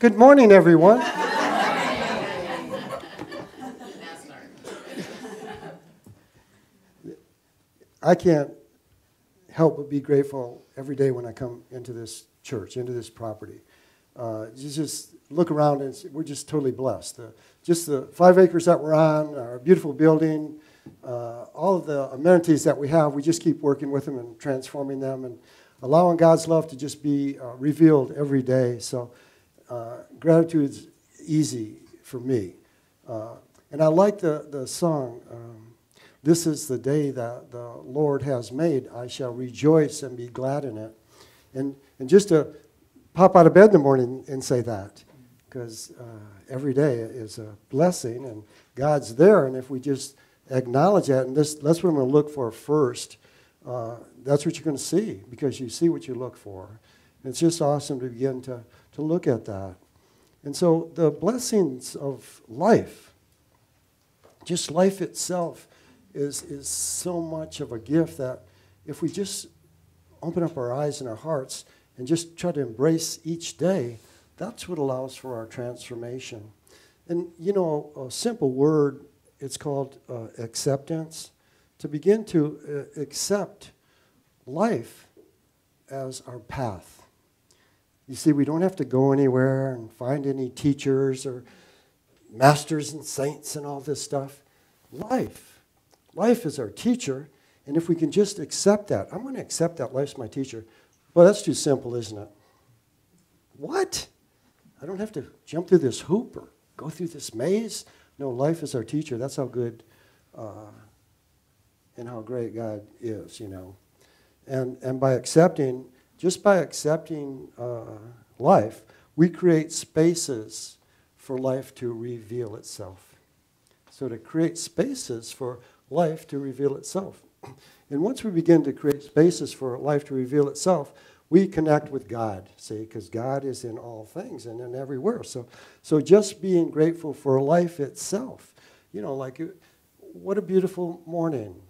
Good morning, everyone. I can't help but be grateful every day when I come into this church, into this property. You just look around and we're just totally blessed. Just the 5 acres that we're on, our beautiful building, all of the amenities that we have, we just keep working with them and transforming them and allowing God's love to just be revealed every day. So gratitude is easy for me. And I like the song, this is the day that the Lord has made. I shall rejoice and be glad in it. And just to pop out of bed in the morning and say that, because every day is a blessing and God's there. And if we just acknowledge that, and that's what I'm going to look for first, that's what you're going to see, because you see what you look for. And it's just awesome to begin to look at that. And so the blessings of life, just life itself, is so much of a gift that if we just open up our eyes and our hearts and just try to embrace each day, that's what allows for our transformation. And, you know, a simple word, it's called acceptance. To begin to accept life as our path. You see, we don't have to go anywhere and find any teachers or masters and saints and all this stuff. Life is our teacher, and if we can just accept that, I'm going to accept that life's my teacher. Well, that's too simple, isn't it? What? I don't have to jump through this hoop or go through this maze. No, life is our teacher. That's how good and how great God is, you know. And by accepting, just by accepting life, we create spaces for life to reveal itself. So to create spaces for life to reveal itself. And once we begin to create spaces for life to reveal itself, we connect with God, see, because God is in all things and in everywhere. So just being grateful for life itself, you know, like what a beautiful morning.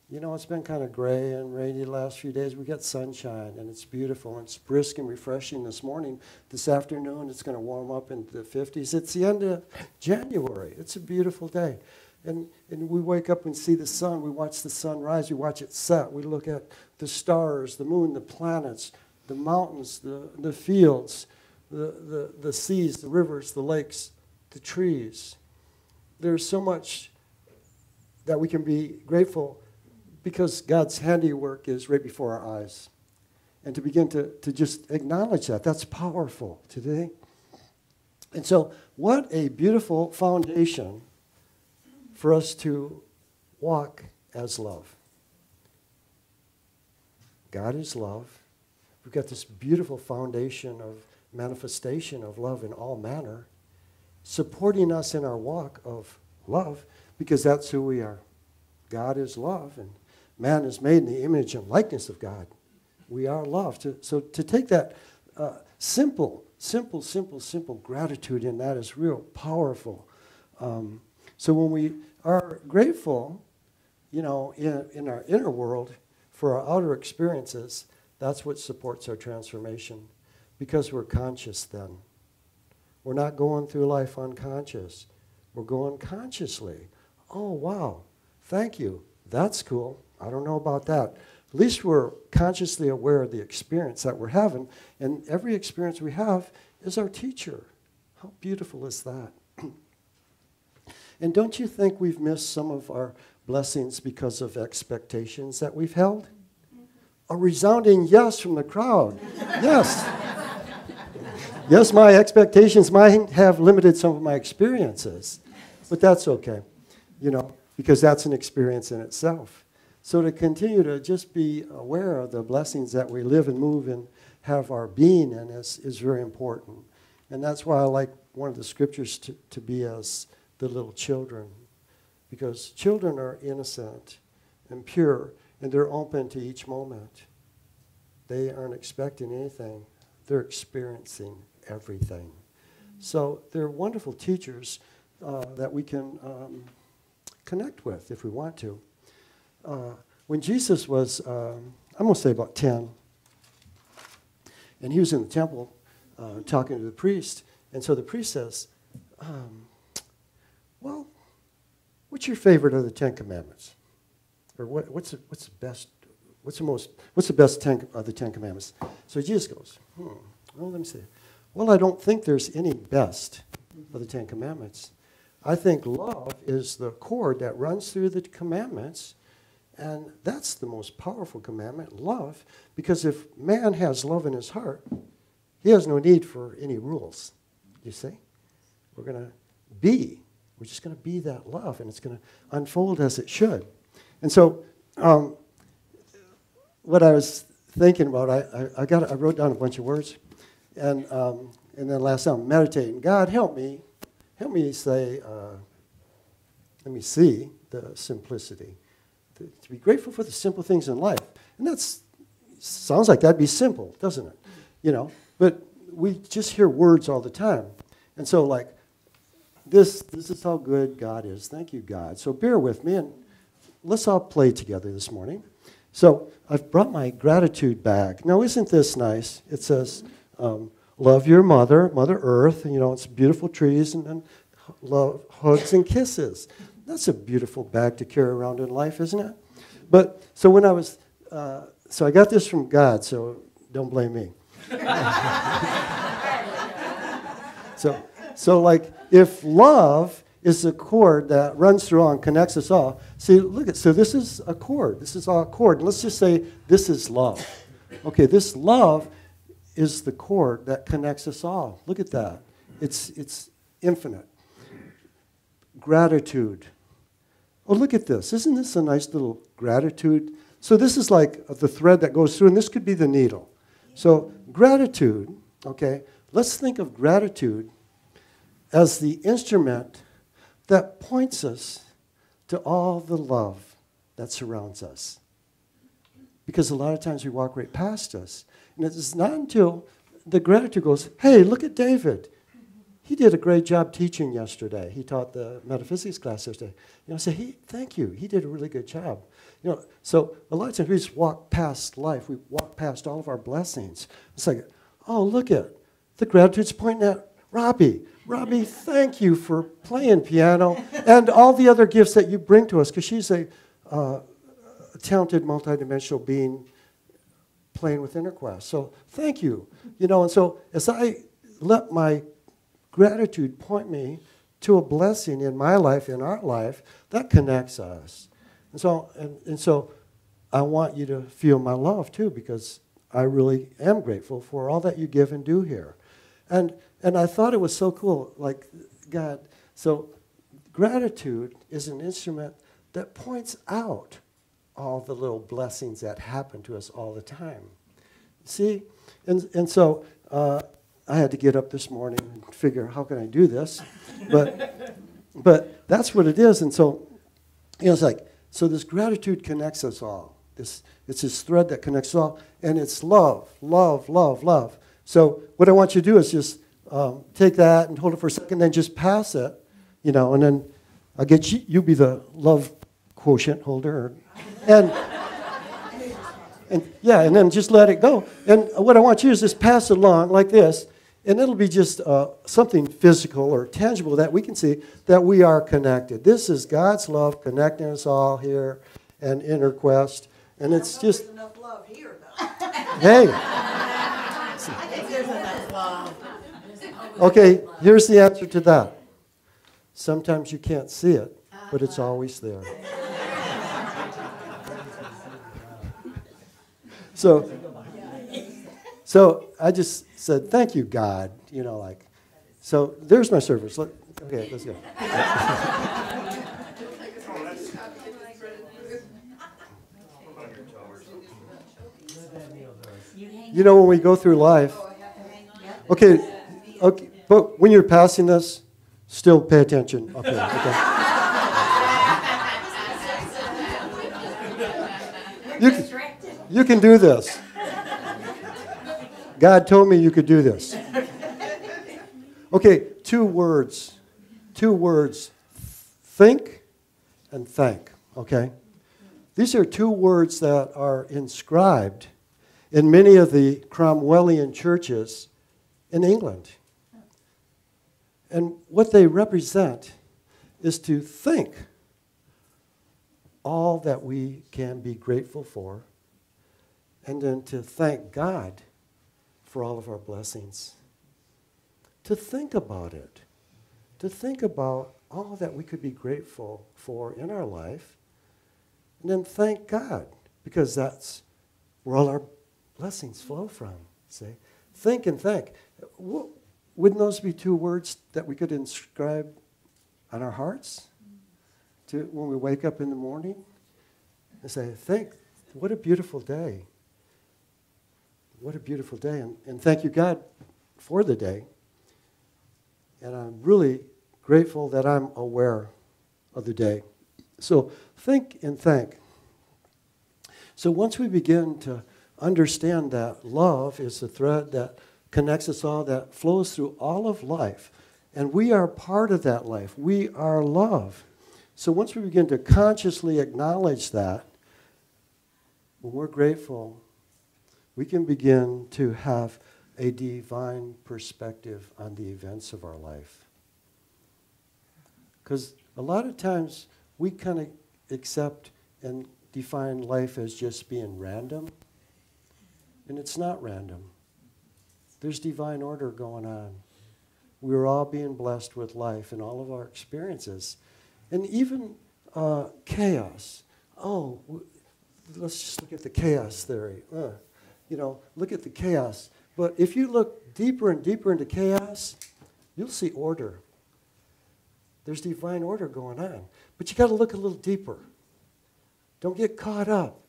You know, it's been kind of gray and rainy the last few days. We got sunshine, and it's beautiful, and it's brisk and refreshing this morning. This afternoon, it's going to warm up into the 50s. It's the end of January. It's a beautiful day. And we wake up and see the sun. We watch the sun rise. We watch it set. We look at the stars, the moon, the planets, the mountains, the fields, the seas, the rivers, the lakes, the trees. There's so much that we can be grateful because God's handiwork is right before our eyes. And to begin to just acknowledge that, that's powerful today. And so what a beautiful foundation for us to walk as love. God is love. We've got this beautiful foundation of manifestation of love in all manner, supporting us in our walk of love, because that's who we are. God is love, and man is made in the image and likeness of God. We are love. So to take that simple gratitude in that is real powerful. So when we are grateful, you know, in our inner world for our outer experiences, that's what supports our transformation, because we're conscious then. We're not going through life unconscious. We're going consciously. Oh, wow, thank you. That's cool. I don't know about that. At least we're consciously aware of the experience that we're having, and every experience we have is our teacher. How beautiful is that? And don't you think we've missed some of our blessings because of expectations that we've held? A resounding yes from the crowd. Yes. Yes, my expectations might have limited some of my experiences, but that's okay, you know, because that's an experience in itself. So to continue to just be aware of the blessings that we live and move and have our being in is very important. And that's why I like one of the scriptures to be as the little children, because children are innocent and pure, and they're open to each moment. They aren't expecting anything. They're experiencing everything. So they're wonderful teachers that we can connect with if we want to. When Jesus was, I'm going to say about 10, and he was in the temple talking to the priest, And so the priest says, well, what's your favorite of the Ten Commandments? Or what's the best? What's the best of the Ten Commandments? So Jesus goes, well, let me see. Well, I don't think there's any best of the Ten Commandments. I think love is the cord that runs through the commandments, and that's the most powerful commandment, love, because if man has love in his heart, he has no need for any rules, you see? We're just going to be that love, and it's going to unfold as it should. And so what I was thinking about, I wrote down a bunch of words, and then last time, meditating. God, help me say, let me see the simplicity. To be grateful for the simple things in life. And sounds like that'd be simple, doesn't it? You know, but we just hear words all the time. And so like, this is how good God is. Thank you, God. So bear with me, and let's all play together this morning. So I've brought my gratitude bag. Now, isn't this nice? It says, love your mother, Mother Earth. And, you know, it's beautiful trees and love, hugs and kisses. That's a beautiful bag to carry around in life, isn't it? But so when I was, so I got this from God, so don't blame me. So like, if love is the cord that runs through all and connects us all, see, look at, so this is a cord. This is all a cord. And let's just say this is love. Okay, this love is the cord that connects us all. Look at that. It's infinite. Gratitude. Oh, look at this. Isn't this a nice little gratitude? So this is like the thread that goes through, and this could be the needle. So gratitude, okay, let's think of gratitude as the instrument that points us to all the love that surrounds us. Because a lot of times we walk right past us. And it's not until the gratitude goes, hey, look at David. He did a great job teaching yesterday. He taught the metaphysics class yesterday. You know, say, hey, thank you. He did a really good job. You know, so a lot of times we just walk past life. We walk past all of our blessings. It's like, oh, look at the gratitude's pointing at Robbie. Robbie, thank you for playing piano and all the other gifts that you bring to us, because she's a talented, multidimensional being playing within her quest. So thank you. You know, and so as I let my gratitude point me to a blessing in my life, in our life, that connects us. And so I want you to feel my love too, because I really am grateful for all that you give and do here. And I thought it was so cool, like, God, so gratitude is an instrument that points out all the little blessings that happen to us all the time. See? And so I had to get up this morning and figure, how can I do this? But that's what it is. And so, you know, it's like, so this gratitude connects us all. It's this thread that connects us all, and it's love, love, love, love. So what I want you to do is just take that and hold it for a second, then just pass it, you know, and then I'll get you be the love quotient holder, and then just let it go. And what I want you to do is just pass it along like this, and it'll be just something physical or tangible that we can see that we are connected. This is God's love connecting us all here and Inner Quest, and it's just there's enough love here, though. Hey. I think there's enough love. Okay, here's the answer to that. Sometimes you can't see it, but it's always there. So I just said, thank you, God. You know, like, so there's my service. Okay, let's go. You know, when we go through life, okay, but when you're passing this, still pay attention. Okay. You can do this. God told me you could do this. Okay, two words. Think and thank, okay? These are two words that are inscribed in many of the Cromwellian churches in England. And what they represent is to think all that we can be grateful for, and then to thank God for all of our blessings. To think about it. To think about all that we could be grateful for in our life, and then thank God, because that's where all our blessings flow from. See? Think and thank. Wouldn't those be two words that we could inscribe on our hearts to when we wake up in the morning and say, "Think, what a beautiful day. What a beautiful day." And thank you, God, for the day. And I'm really grateful that I'm aware of the day. So think and thank. So once we begin to understand that love is the thread that connects us all, that flows through all of life, and we are part of that life. We are love. So once we begin to consciously acknowledge that, when we're grateful, we can begin to have a divine perspective on the events of our life. Because a lot of times we kind of accept and define life as just being random, and it's not random. There's divine order going on. We're all being blessed with life and all of our experiences. And even chaos. Let's just look at the chaos theory. Look at the chaos. But if you look deeper and deeper into chaos, you'll see order. There's divine order going on. But you got to look a little deeper. Don't get caught up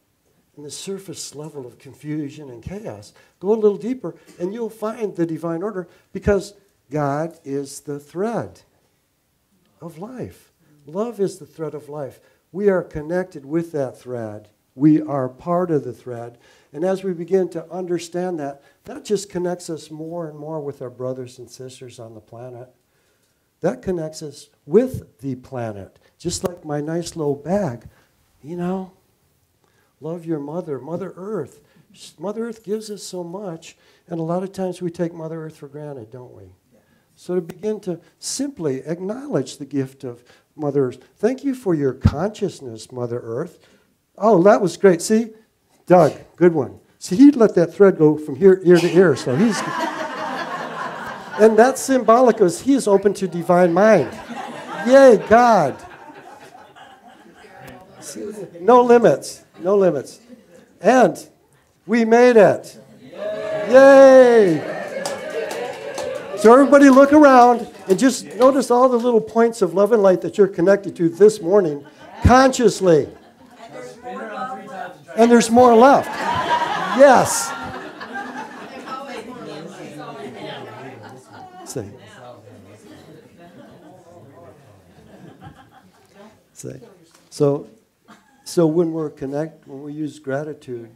in the surface level of confusion and chaos. Go a little deeper, and you'll find the divine order, because God is the thread of life. Love is the thread of life. We are connected with that thread. We are part of the thread. And as we begin to understand that, that just connects us more and more with our brothers and sisters on the planet. That connects us with the planet. Just like my nice little bag. Love your mother, Mother Earth. Mother Earth gives us so much, and a lot of times we take Mother Earth for granted, don't we? Yeah. So to begin to simply acknowledge the gift of Mother Earth. Thank you for your consciousness, Mother Earth. Oh, that was great. See? Doug, good one. See, he let that thread go from ear to ear, so he's... And that's symbolic, because he is open to divine mind. Yay, God. See, no limits. No limits. And we made it. Yay! So everybody look around and just notice all the little points of love and light that you're connected to this morning consciously. And there's more left. Yes. Say. Say. So when when we use gratitude,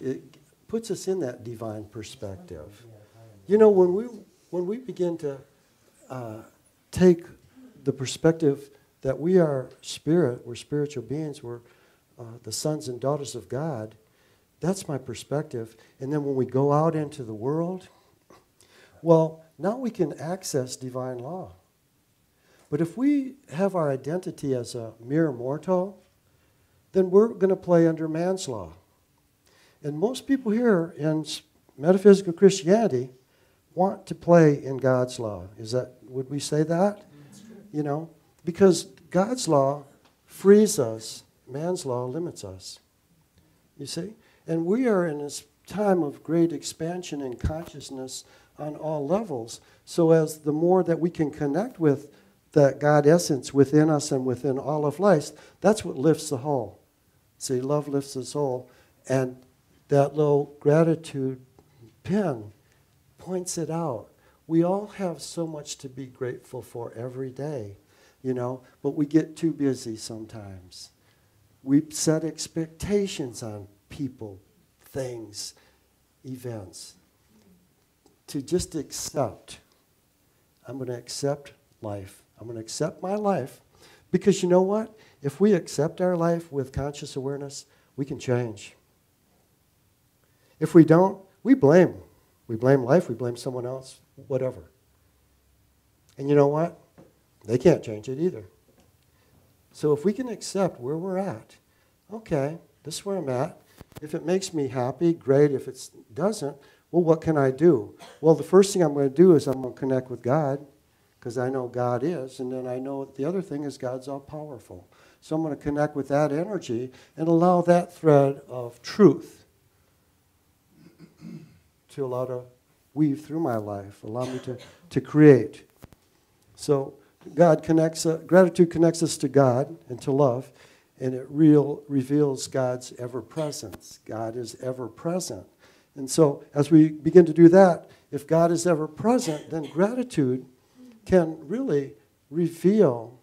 it puts us in that divine perspective. When we begin to take the perspective that we are spirit, we're spiritual beings, we're the sons and daughters of God, that's my perspective. And then when we go out into the world, well, now we can access divine law. But if we have our identity as a mere mortal, then we're going to play under man's law. And most people here in metaphysical Christianity want to play in God's law. Would we say that? Because God's law frees us, man's law limits us. You see? And we are in this time of great expansion in consciousness on all levels. So as the more that we can connect with that God essence within us and within all of life, that's what lifts the whole. See, love lifts the soul, and that little gratitude pin points it out. We all have so much to be grateful for every day, but we get too busy sometimes. We set expectations on people, things, events, to just accept. I'm going to accept life. I'm going to accept my life, because you know what? If we accept our life with conscious awareness, we can change. If we don't, we blame. We blame life, we blame someone else, whatever. And you know what? They can't change it either. So if we can accept where we're at, okay, this is where I'm at. If it makes me happy, great. If it doesn't, well, what can I do? Well, the first thing I'm going to do is I'm going to connect with God, because I know God is, and then I know the other thing is God's all-powerful. So I'm going to connect with that energy and allow that thread of truth to allow to weave through my life, allow me to create. So gratitude connects us to God and to love, and it reveals God's ever-presence. God is ever-present. And so as we begin to do that, if God is ever-present, then gratitude can really reveal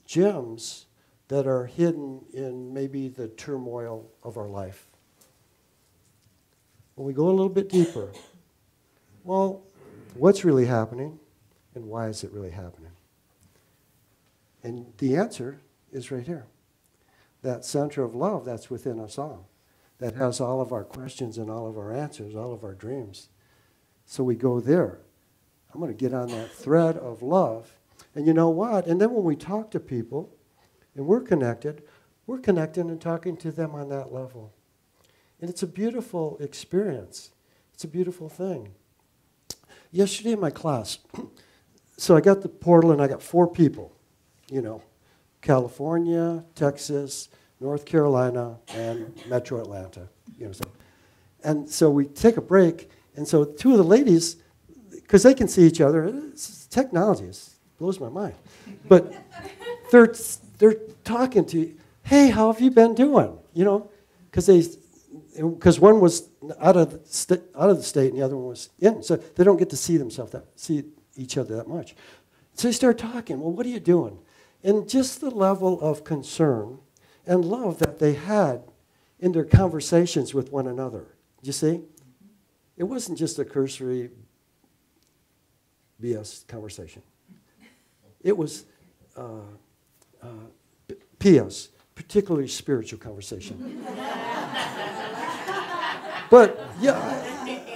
gems that are hidden in maybe the turmoil of our life. When we go a little bit deeper, well, what's really happening and why is it really happening? And the answer is right here. That center of love that's within us all, that has all of our questions and all of our answers, all of our dreams. So we go there. I'm going to get on that thread of love. And you know what? And then when we talk to people and we're connecting and talking to them on that level. And it's a beautiful experience. It's a beautiful thing. Yesterday in my class, so I got the portal and I got 4 people, California, Texas, North Carolina, and Metro Atlanta. And so we take a break, and so 2 of the ladies, because they can see each other, it's technology, it blows my mind. But they're talking to, hey, how have you been doing? Because one was out of the state and the other one was in, so they don't get to see each other that much. So they start talking. Well, what are you doing? And just the level of concern and love that they had in their conversations with one another. You see? It wasn't just a cursory BS conversation. It was PS, particularly spiritual conversation. But yeah,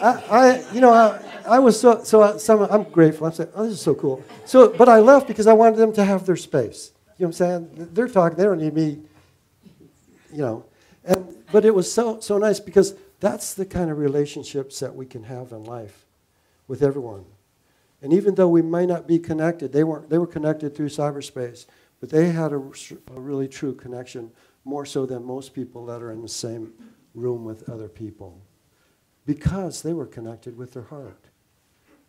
I was I'm grateful. I'm saying, oh, this is so cool. But I left because I wanted them to have their space. You know what I'm saying? They're talking. They don't need me. But it was so nice because that's the kind of relationships that we can have in life with everyone. And even though we may not be connected, they were connected through cyberspace, but they had a really true connection, more so than most people that are in the same room with other people, because they were connected with their heart.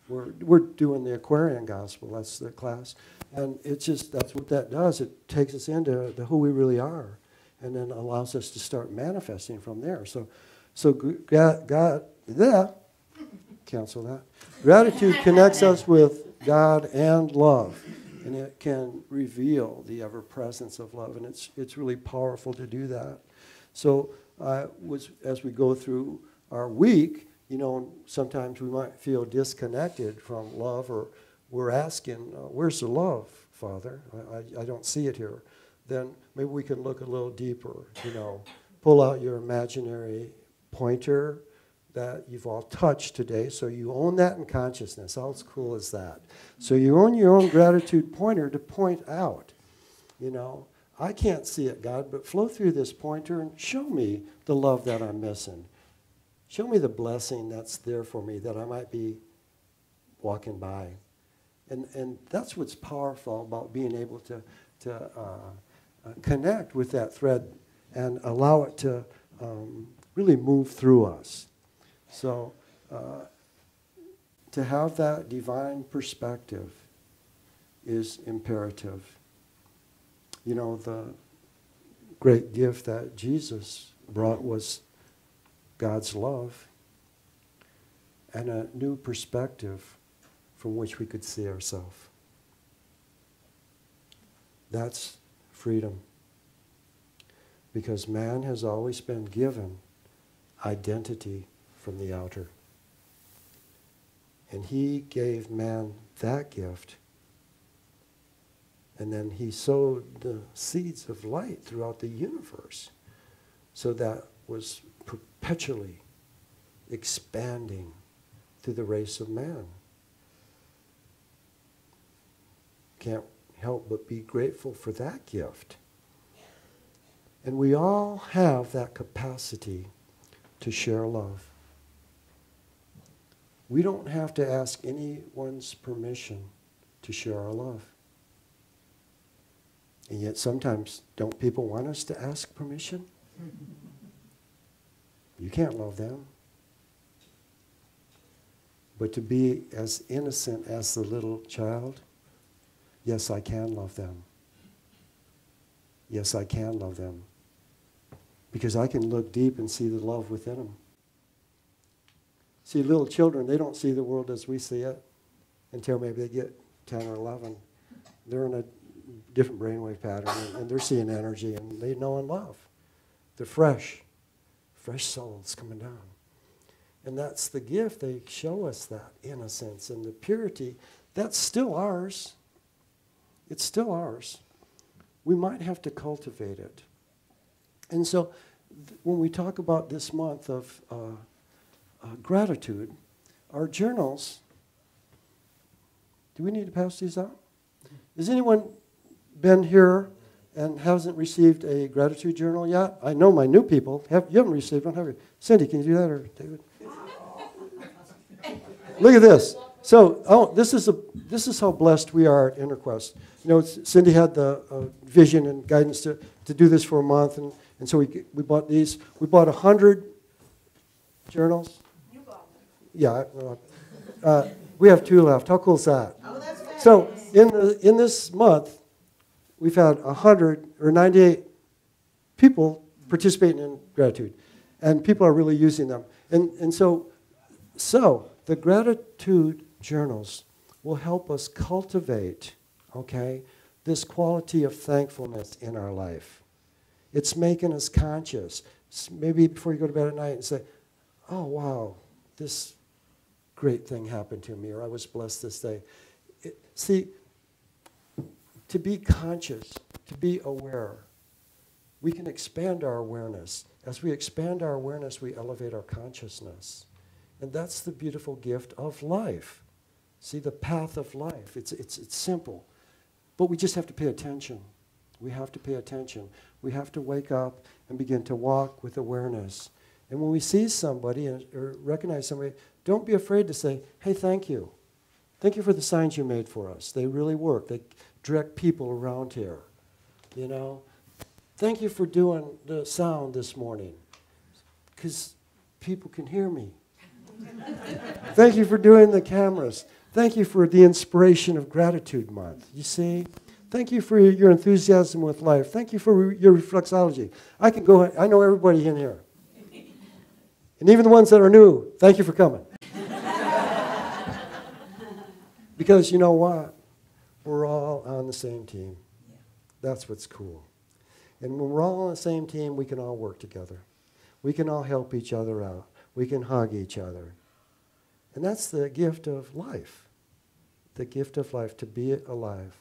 We're doing the Aquarian Gospel, that's the class, and that's what that does. It takes us into who we really are, and then allows us to start manifesting from there. So God, cancel that. Gratitude connects us with God and love, and it can reveal the ever-presence of love, and it's really powerful to do that. So as we go through our week, sometimes we might feel disconnected from love, or we're asking, where's the love, Father? I don't see it here. Then maybe we can look a little deeper, pull out your imaginary pointer that you've all touched today, so you own that in consciousness. How cool is that? So you own your own gratitude pointer to point out, I can't see it, God, but flow through this pointer and show me the love that I'm missing. Show me the blessing that's there for me that I might be walking by. And that's what's powerful about being able to connect with that thread and allow it to really move through us. So to have that divine perspective is imperative. The great gift that Jesus brought was God's love and a new perspective from which we could see ourselves. That's freedom. Because man has always been given identity from the outer. And he gave man that gift. And then he sowed the seeds of light throughout the universe. So that was perpetually expanding through the race of man. can't help but be grateful for that gift. And we all have that capacity to share love. We don't have to ask anyone's permission to share our love. And yet sometimes, don't people want us to ask permission? You can't love them. But to be as innocent as the little child, yes, I can love them. Yes, I can love them. Because I can look deep and see the love within them. See, little children, they don't see the world as we see it until maybe they get 10 or 11. They're in a different brainwave pattern, and they're seeing energy, and they know and love. They're fresh souls coming down. And that's the gift. They show us that innocence and the purity. That's still ours. It's still ours. We might have to cultivate it. And so when we talk about this month of gratitude, our journals, do we need to pass these out? Has anyone been here and hasn't received a gratitude journal yet? I know my new people. You haven't received one, have you? Cindy, can you do that, or David? Look at this. So, this is how blessed we are at InterQuest. You know, Cindy had the vision and guidance to do this for a month, and so we bought these. We bought 100 journals. You bought them. Yeah. We have 2 left. How cool is that? Oh, that's fabulous. So, in this month, we've had 98 people participating in gratitude, and people are really using them. And so the gratitude journals will help us cultivate, okay, this quality of thankfulness in our life. It's making us conscious. Maybe before you go to bed at night and say, oh, wow, this great thing happened to me, or I was blessed this day. See, to be conscious, to be aware, we can expand our awareness. As we expand our awareness, we elevate our consciousness. And that's the beautiful gift of life. See, the path of life. It's simple. But we just have to pay attention. We have to pay attention. We have to wake up and begin to walk with awareness. And when we see somebody or recognize somebody, don't be afraid to say, hey, thank you. Thank you for the signs you made for us. They really work. They direct people around here. You know? Thank you for doing the sound this morning, because people can hear me. Thank you for doing the cameras. Thank you for the inspiration of Gratitude Month. You see? Thank you for your enthusiasm with life. Thank you for your reflexology. I know everybody in here. And even the ones that are new, thank you for coming. Because you know what? We're all on the same team. That's what's cool. And when we're all on the same team, we can all work together. We can all help each other out. We can hug each other. And that's the gift of life. The gift of life, to be alive.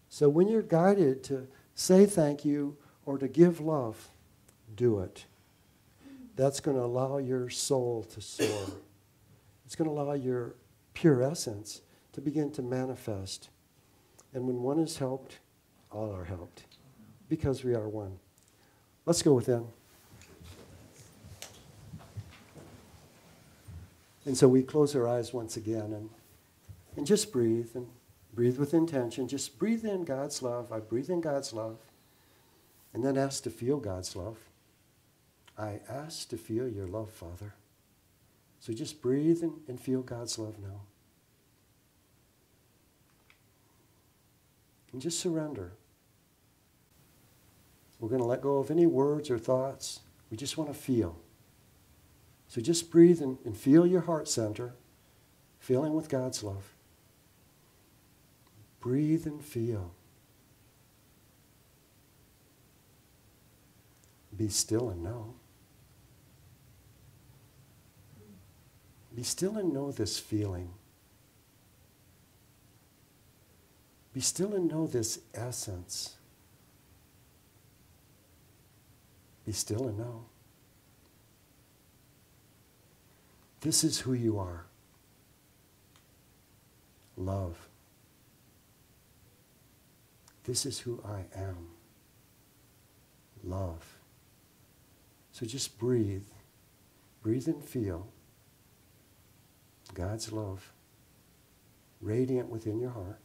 So when you're guided to say thank you or to give love, do it. That's going to allow your soul to soar. It's going to allow your pure essence to begin to manifest. And when one is helped, all are helped. Because we are one. Let's go within. And so we close our eyes once again and just breathe, and breathe with intention. Just breathe in God's love. I breathe in God's love. And then ask to feel God's love. I ask to feel your love, Father. So just breathe and feel God's love now. And just surrender. We're going to let go of any words or thoughts. We just want to feel. So just breathe and feel your heart center, filling with God's love. Breathe and feel. Be still and know. Be still and know this feeling. Be still and know this essence. Be still and know. This is who you are. Love. This is who I am. Love. So just breathe. Breathe and feel God's love radiant within your heart.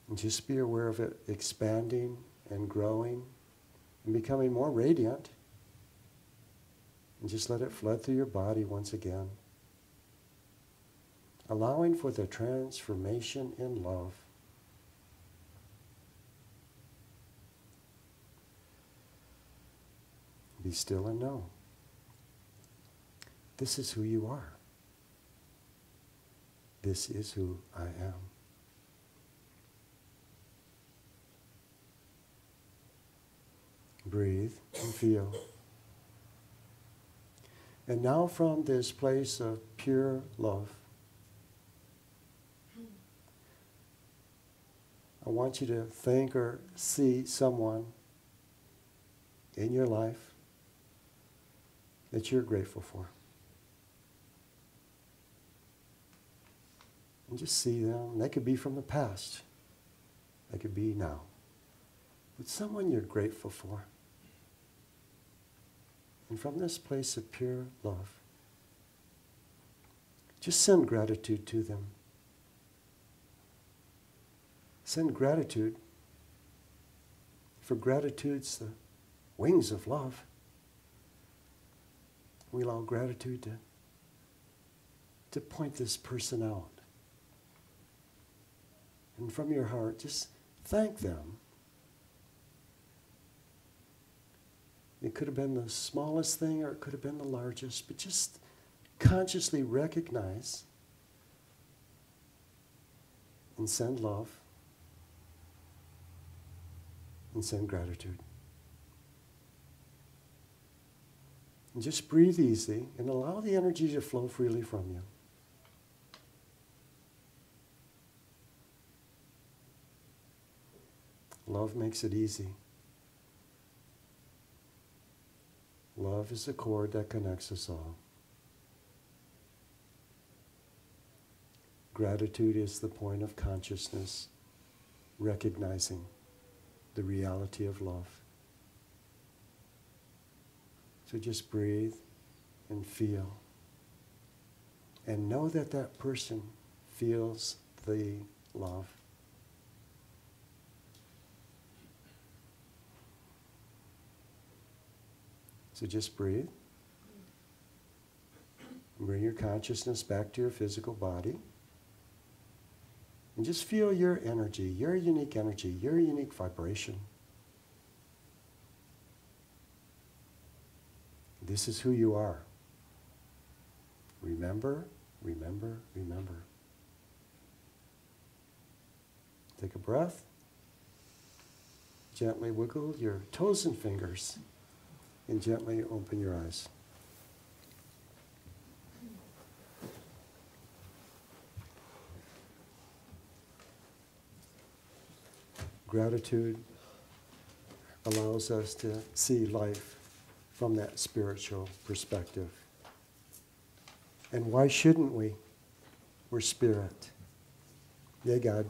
And just be aware of it expanding and growing and becoming more radiant. And just let it flood through your body once again. Allowing for the transformation in love. Be still and know. This is who you are. This is who I am. Breathe and feel. And now from this place of pure love, I want you to think or see someone in your life that you're grateful for. And just see them. They could be from the past. They could be now. But someone you're grateful for. And from this place of pure love, just send gratitude to them. Send gratitude. For gratitude's the wings of love. We allow gratitude to point this person out. And from your heart, just thank them. It could have been the smallest thing or it could have been the largest, but just consciously recognize and send love and send gratitude. And just breathe easy and allow the energy to flow freely from you. Love makes it easy. Love is the cord that connects us all. Gratitude is the point of consciousness, recognizing the reality of love. So just breathe and feel. And know that that person feels the love. So just breathe. Bring your consciousness back to your physical body. And just feel your energy, your unique vibration. This is who you are. Remember, remember, remember. Take a breath. Gently wiggle your toes and fingers. And gently open your eyes. Gratitude allows us to see life from that spiritual perspective. And why shouldn't we? We're spirit. Yay, God.